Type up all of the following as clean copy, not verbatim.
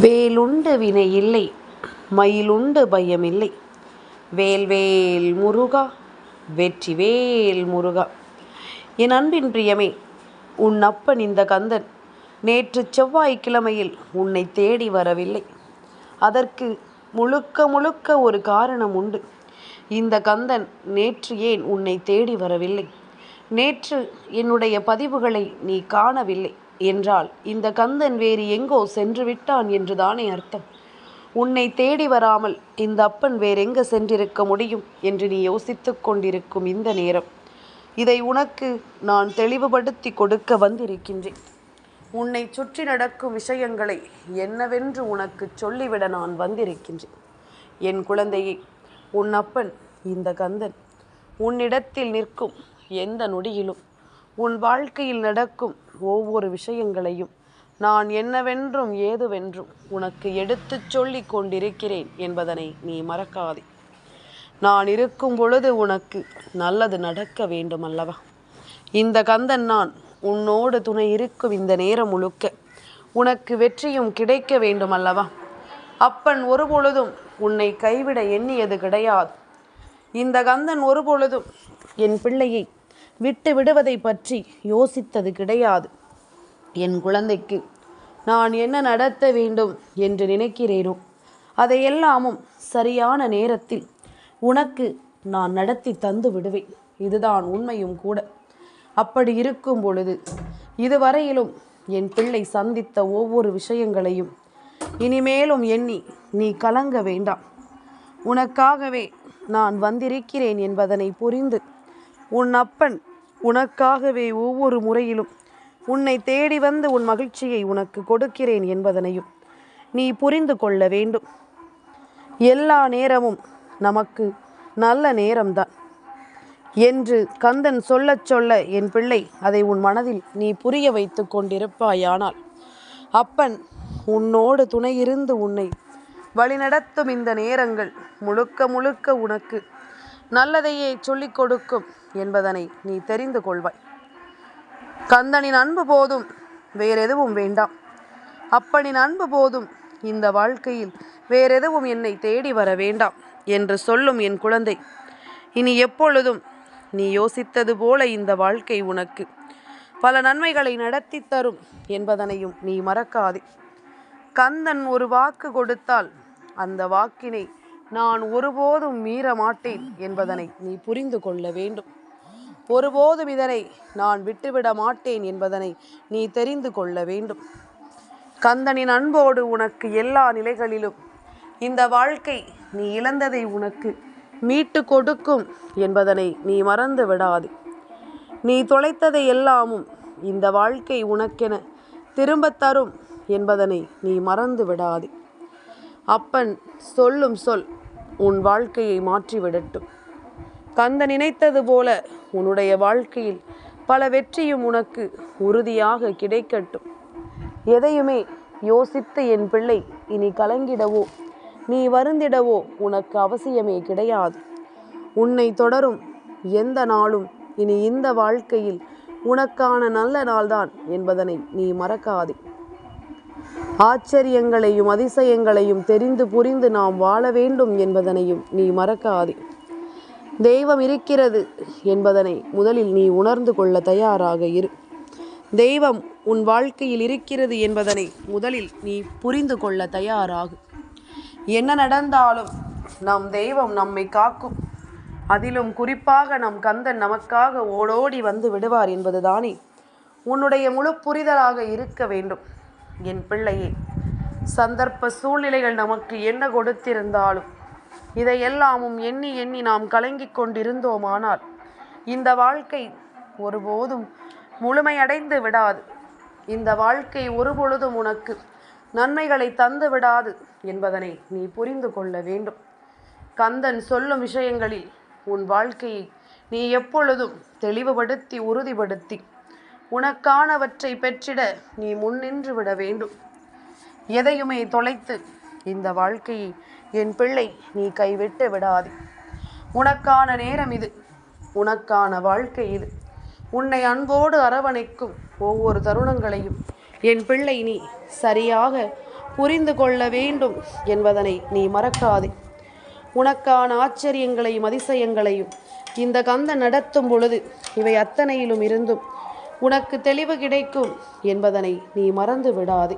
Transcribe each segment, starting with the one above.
வேலுண்டு வினையில்லை, மயிலுண்டு பயமில்லை. வேல்வேல் முருகா, வெற்றிவேல் முருகா. என் அன்பின் பிரியமே, உன் அப்பன் இந்த கந்தன் நேற்று செவ்வாய்க்கிழமையில் உன்னை தேடி வரவில்லை. அதற்கு முழுக்க முழுக்க ஒரு காரணம் உண்டு. இந்த கந்தன் நேற்று ஏன் உன்னை தேடி வரவில்லை? நேற்று என்னுடைய பதிவுகளை நீ காணவில்லை என்றால் இந்த கந்தன் வேறு எங்கோ சென்று விட்டான் என்றுதானே அர்த்தம். உன்னை தேடி வராமல் இந்த அப்பன் வேறெங்க சென்றிருக்க முடியும் என்று நீ யோசித்து கொண்டிருக்கும் இந்த நேரம், இதை உனக்கு நான் தெளிவுபடுத்தி கொடுக்க வந்திருக்கின்றேன். உன்னை சுற்றி நடக்கும் விஷயங்களை என்னவென்று உனக்கு சொல்லிவிட நான் வந்திருக்கின்றேன். என் குழந்தையே, உன் அப்பன் இந்த கந்தன் உன்னிடத்தில் நிற்கும் எந்த நொடியிலும் உன் வாழ்க்கையில் நடக்கும் ஒவ்வொரு விஷயங்களையும் நான் என்னவென்றும் ஏதுவென்றும் உனக்கு எடுத்துச் சொல்லி கொண்டிருக்கிறேன் என்பதனை நீ மறக்காதே. நான் இருக்கும் பொழுது உனக்கு நல்லது நடக்க வேண்டும் அல்லவா? இந்த கந்தன் நான் உன்னோடு துணை இருக்கும் இந்த நேரம் முழுக்க உனக்கு வெற்றியும் கிடைக்க வேண்டும் அல்லவா? அப்பன் ஒருபொழுதும் உன்னை கைவிட எண்ணியது கிடையாது. இந்த கந்தன் ஒருபொழுதும் என் பிள்ளையை விட்டு விடுவதை பற்றி யோசித்தது கிடையாது. என் குழந்தைக்கு நான் என்ன நடத்த வேண்டும் என்று நினைக்கிறேனோ அதையெல்லாமும் சரியான நேரத்தில் உனக்கு நான் நடத்தி தந்து விடுவேன். இதுதான் உண்மையும் கூட. அப்படி இருக்கும் பொழுது இதுவரையிலும் என் பிள்ளை சந்தித்த ஒவ்வொரு விஷயங்களையும் இனிமேலும் எண்ணி நீ கலங்க வேண்டாம். உனக்காகவே நான் வந்திருக்கிறேன் என்பதனை புரிந்து உன் அப்பன் உனக்காகவே ஒவ்வொரு முறையிலும் உன்னை தேடி வந்து உன் மகிழ்ச்சியை உனக்கு கொடுக்கிறேன் என்பதனையும் நீ புரிந்து கொள்ள வேண்டும். எல்லா நேரமும் நமக்கு நல்ல நேரம்தான் என்று கந்தன் சொல்லச் சொல்ல என் பிள்ளை அதை உன் மனதில் நீ புரிய வைத்து கொண்டிருப்பாயானால் அப்பன் உன்னோடு துணையிருந்து உன்னை வழிநடத்தும் இந்த நேரங்கள் முழுக்க முழுக்க உனக்கு நல்லதையே சொல்லிக் கொடுக்கும் என்பதனை நீ தெரிந்து கொள்வாய். கந்தனின் அன்பு போதும் வேறெதுவும் வேண்டாம். அப்பனின் அன்பு போதும். இந்த வாழ்க்கையில் வேறெதுவும் என்னை தேடி வர வேண்டாம் என்று சொல்லும் என் குழந்தை, இனி எப்பொழுதும் நீ யோசித்தது போல இந்த வாழ்க்கை உனக்கு பல நன்மைகளை நடத்தி தரும் என்பதனையும் நீ மறக்காதே. கந்தன் ஒரு வாக்கு கொடுத்தால் அந்த வாக்கினை நான் ஒருபோதும் மீற மாட்டேன் என்பதனை நீ புரிந்து கொள்ள வேண்டும். ஒருபோதும் இதனை நான் விட்டுவிட மாட்டேன் என்பதனை நீ தெரிந்து கொள்ள வேண்டும். கந்தனின் அன்போடு உனக்கு எல்லா நிலைகளிலும் இந்த வாழ்க்கை நீ இழந்ததை உனக்கு மீட்டு கொடுக்கும் என்பதனை நீ மறந்து விடாது. நீ தொலைத்ததை எல்லாமும் இந்த வாழ்க்கை உனக்கென திரும்ப தரும் என்பதனை நீ மறந்து விடாது. அப்பன் சொல்லும் சொல் உன் வாழ்க்கையை மாற்றிவிடட்டும். கந்தன் நினைத்தது போல உன்னுடைய வாழ்க்கையில் பல வெற்றியும் உனக்கு உறுதியாக கிடைக்கட்டும். எதையுமே யோசித்து என் பிள்ளை இனி கலங்கிடவோ நீ வருந்திடவோ உனக்கு அவசியமே கிடையாது. உன்னை தொடரும் எந்த நாளும் இனி இந்த வாழ்க்கையில் உனக்கான நல்ல நாள்தான் என்பதனை நீ மறக்காதே. ஆச்சரியங்களையும் அதிசயங்களையும் தெரிந்து புரிந்து நாம் வாழ வேண்டும் என்பதனையும் நீ மறக்காதே. தெய்வம் இருக்கிறது என்பதனை முதலில் நீ உணர்ந்து கொள்ள தயாராக இரு. தெய்வம் உன் வாழ்க்கையில் இருக்கிறது என்பதனை முதலில் நீ புரிந்து கொள்ள தயாராகு. என்ன நடந்தாலும் நம் தெய்வம் நம்மை காக்கும். அதிலும் குறிப்பாக நம் கந்தன் நமக்காக ஓடோடி வந்து விடுவார் என்பதுதானே உன்னுடைய முழு புரிதலாக இருக்க வேண்டும். என் பிள்ளையே, சந்தர்ப்ப சூழ்நிலைகள் நமக்கு என்ன கொடுத்திருந்தாலும் இதையெல்லாமும் எண்ணி எண்ணி நாம் கலங்கிக் கொண்டிருந்தோமானால் இந்த வாழ்க்கை ஒருபோதும் முழுமையடைந்து விடாது. இந்த வாழ்க்கை ஒருபொழுதும் உனக்கு நன்மைகளை தந்து விடாது என்பதனை நீ புரிந்து கொள்ள வேண்டும். கந்தன் சொல்லும் விஷயங்களில் உன் வாழ்க்கையை நீ எப்பொழுதும் தெளிவுபடுத்தி உறுதிப்படுத்தி உனக்கானவற்றை பெற்றிட நீ முன்னின்று விட வேண்டும். எதையுமே தொலைத்து இந்த வாழ்க்கையை என் பிள்ளை நீ கைவிட்டு விடாதே. உனக்கான நேரம் இது, உனக்கான வாழ்க்கை இது. உன்னை அன்போடு அரவணைக்கும் ஒவ்வொரு தருணங்களையும் என் பிள்ளை நீ சரியாக புரிந்து கொள்ள வேண்டும் என்பதனை நீ மறக்காதே. உனக்கான ஆச்சரியங்களையும் அதிசயங்களையும் இந்த கந்தன் நடத்தும் பொழுது இவை அத்தனையிலும் இருந்தும் உனக்கு தெளிவு கிடைக்கும் என்பதனை நீ மறந்து விடாதே.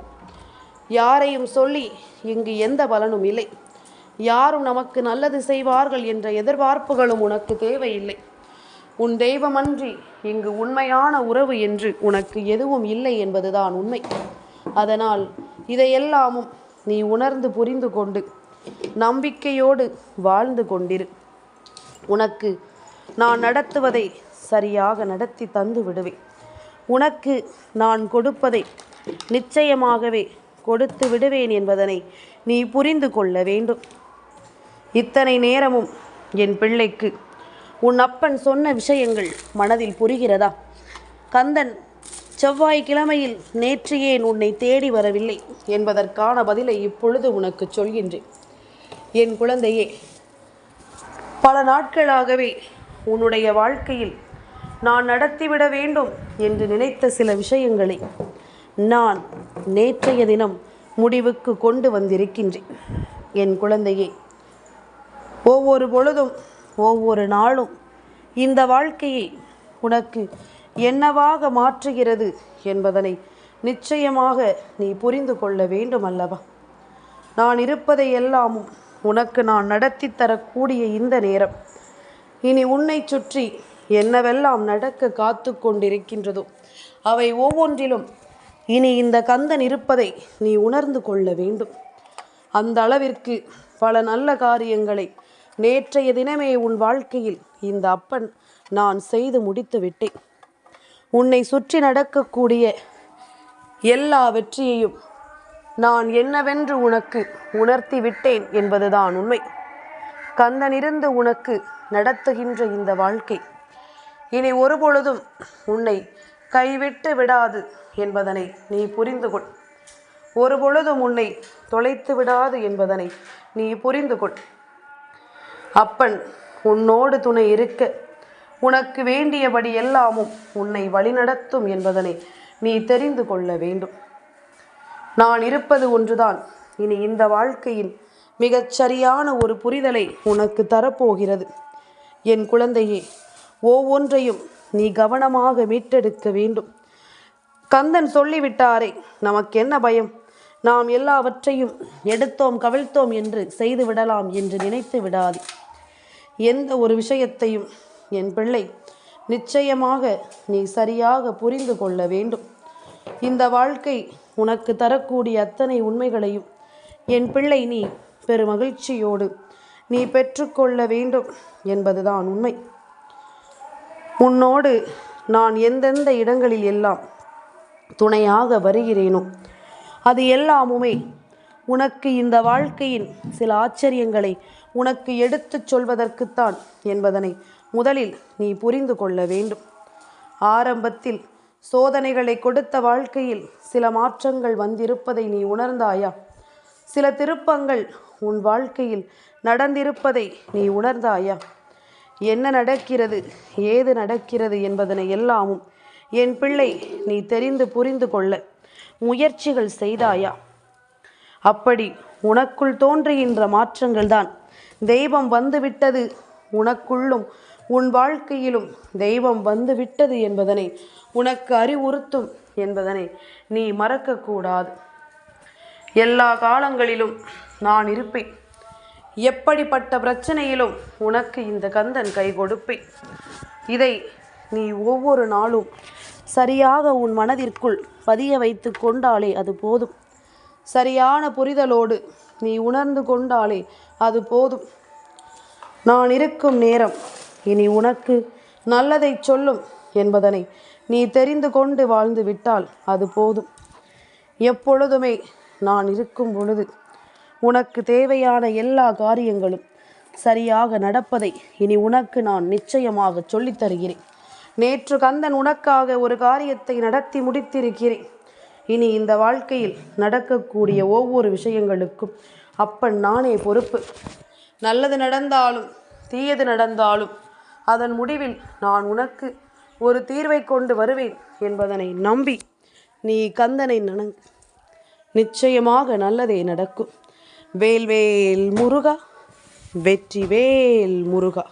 யாரையும் சொல்லி இங்கு எந்த பலனும் இல்லை. யாரும் நமக்கு நல்லது செய்வார்கள் என்ற எதிர்பார்ப்புகளும் உனக்கு தேவையில்லை. உன் தெய்வமன்றி இங்கு உண்மையான உறவு என்று உனக்கு எதுவும் இல்லை என்பதுதான் உண்மை. அதனால் இதையெல்லாமும் நீ உணர்ந்து புரிந்து கொண்டு நம்பிக்கையோடு வாழ்ந்து கொண்டிரு. உனக்கு நான் நடத்துவதை சரியாக நடத்தி தந்து விடுவேன். உனக்கு நான் கொடுப்பதை நிச்சயமாகவே கொடுத்து விடுவேன் என்பதனை நீ புரிந்து கொள்ள வேண்டும். இத்தனை நேரமும் என் பிள்ளைக்கு உன் அப்பன் சொன்ன விஷயங்கள் மனதில் புரிகிறதா? கந்தன் செவ்வாய்க்கிழமையில் நேற்று ஏன் உன்னை தேடி வரவில்லை என்பதற்கான பதிலை இப்பொழுது உனக்கு சொல்கின்றேன். என் குழந்தையே, பல நாட்களாகவே உன்னுடைய வாழ்க்கையில் நான் நடத்திவிட வேண்டும் என்று நினைத்த சில விஷயங்களை நான் நேற்றைய தினம் முடிவுக்கு கொண்டு வந்திருக்கின்றேன். என் குழந்தையே, ஒவ்வொரு பொழுதும் ஒவ்வொரு நாளும் இந்த வாழ்க்கையை உனக்கு என்னவாக மாற்றுகிறது என்பதனை நிச்சயமாக நீ புரிந்து கொள்ள வேண்டும் அல்லவா? நான் இருப்பதை எல்லாமும் உனக்கு நான் நடத்தி தரக்கூடிய இந்த நேரம் இனி உன்னை சுற்றி என்னவெல்லாம் நடக்க காத்து கொண்டிருக்கின்றதோ அவை ஒவ்வொன்றிலும் இனி இந்த கந்தன் இருப்பதை நீ உணர்ந்து கொள்ள வேண்டும். அந்த அளவிற்கு பல நல்ல காரியங்களை நேற்றைய தினமே உன் வாழ்க்கையில் இந்த அப்பன் நான் செய்து முடித்து விட்டேன். உன்னை சுற்றி நடக்கக்கூடிய எல்லா வெற்றியையும் நான் என்னவென்று உனக்கு உணர்த்தி விட்டேன் என்பதுதான் உண்மை. கந்தனிருந்து உனக்கு நடத்துகின்ற இந்த வாழ்க்கை இனி ஒருபொழுதும் உன்னை கைவிட்டு விடாது என்பதனை நீ புரிந்து கொள். ஒருபொழுதும் உன்னை தொலைத்து விடாது என்பதனை நீ புரிந்து கொள். அப்பன் உன்னோடு துணை இருக்க உனக்கு வேண்டியபடி எல்லாமும் உன்னை வழிநடத்தும் என்பதனை நீ தெரிந்து கொள்ள வேண்டும். நான் இருப்பது ஒன்றுதான் இனி இந்த வாழ்க்கையின் மிகச் சரியான ஒரு புரிதலை உனக்கு தரப்போகிறது. என் குழந்தையே, ஒவ்வொன்றையும் நீ கவனமாக மீட்டெடுக்க வேண்டும். கந்தன் சொல்லிவிட்டாரே, நமக்கு என்ன பயம், நாம் எல்லாவற்றையும் எடுத்தோம் கவிழ்த்தோம் என்று செய்து விடலாம் என்று நினைத்து விடாதே. எந்த ஒரு விஷயத்தையும் என் பிள்ளை நிச்சயமாக நீ சரியாக புரிந்து கொள்ள வேண்டும். இந்த வாழ்க்கை உனக்கு தரக்கூடிய அத்தனை உண்மைகளையும் என் பிள்ளை நீ பெருமகிழ்ச்சியோடு நீ பெற்றுக்கொள்ள வேண்டும் என்பதுதான் உண்மை. உன்னோடு நான் எந்தெந்த இடங்களில் எல்லாம் துணையாக வருகிறேனோ அது எல்லாமுமே உனக்கு இந்த வாழ்க்கையின் சில ஆச்சரியங்களை உனக்கு எடுத்துச் சொல்வதற்குத்தான் என்பதனை முதலில் நீ புரிந்து கொள்ள வேண்டும். ஆரம்பத்தில் சோதனைகளை கொடுத்த வாழ்க்கையில் சில மாற்றங்கள் வந்திருப்பதை நீ உணர்ந்தாயா? சில திருப்பங்கள் உன் வாழ்க்கையில் நடந்திருப்பதை நீ உணர்ந்தாயா? என்ன நடக்கிறது, ஏது நடக்கிறது என்பதனை எல்லாமும் என் பிள்ளை நீ தெரிந்து புரிந்து கொள்ள முயற்சிகள் செய்தாயா? அப்படி உனக்குள் தோன்றுகின்ற மாற்றங்கள்தான் தெய்வம் வந்துவிட்டது, உனக்குள்ளும் உன் வாழ்க்கையிலும் தெய்வம் வந்துவிட்டது என்பதனை உனக்கு அறிவுறுத்தும் என்பதனை நீ மறக்கக்கூடாது. எல்லா காலங்களிலும் நான் இருப்பேன். எப்படிப்பட்ட பிரச்சனையிலும் உனக்கு இந்த கந்தன் கை கொடுப்பேன். இதை நீ ஒவ்வொரு நாளும் சரியாக உன் மனதிற்குள் பதிய வைத்து கொண்டாலே அது போதும். சரியான புரிதலோடு நீ உணர்ந்து கொண்டாலே அது போதும். நான் இருக்கும் நேரம் இனி உனக்கு நல்லதை சொல்லும் என்பதனை நீ தெரிந்து கொண்டு வாழ்ந்து விட்டால் அது போதும். எப்பொழுதுமே நான் இருக்கும் பொழுது உனக்கு தேவையான எல்லா காரியங்களும் சரியாக நடப்பதை இனி உனக்கு நான் நிச்சயமாக சொல்லித் தருகிறேன். நேற்று கந்தன் உனக்காக ஒரு காரியத்தை நடத்தி முடித்திருக்கிறேன். இனி இந்த வாழ்க்கையில் நடக்கக்கூடிய ஒவ்வொரு விஷயங்களுக்கும் அப்பன் நானே பொறுப்பு. நல்லது நடந்தாலும் தீயது நடந்தாலும் அதன் முடிவில் நான் உனக்கு ஒரு தீர்வை கொண்டு வருவேன் என்பதனை நம்பி நீ கந்தனை நிச்சயமாக நல்லதே நடக்கும். வேல்வேல் முருகா, வெற்றிவேல் முருகா.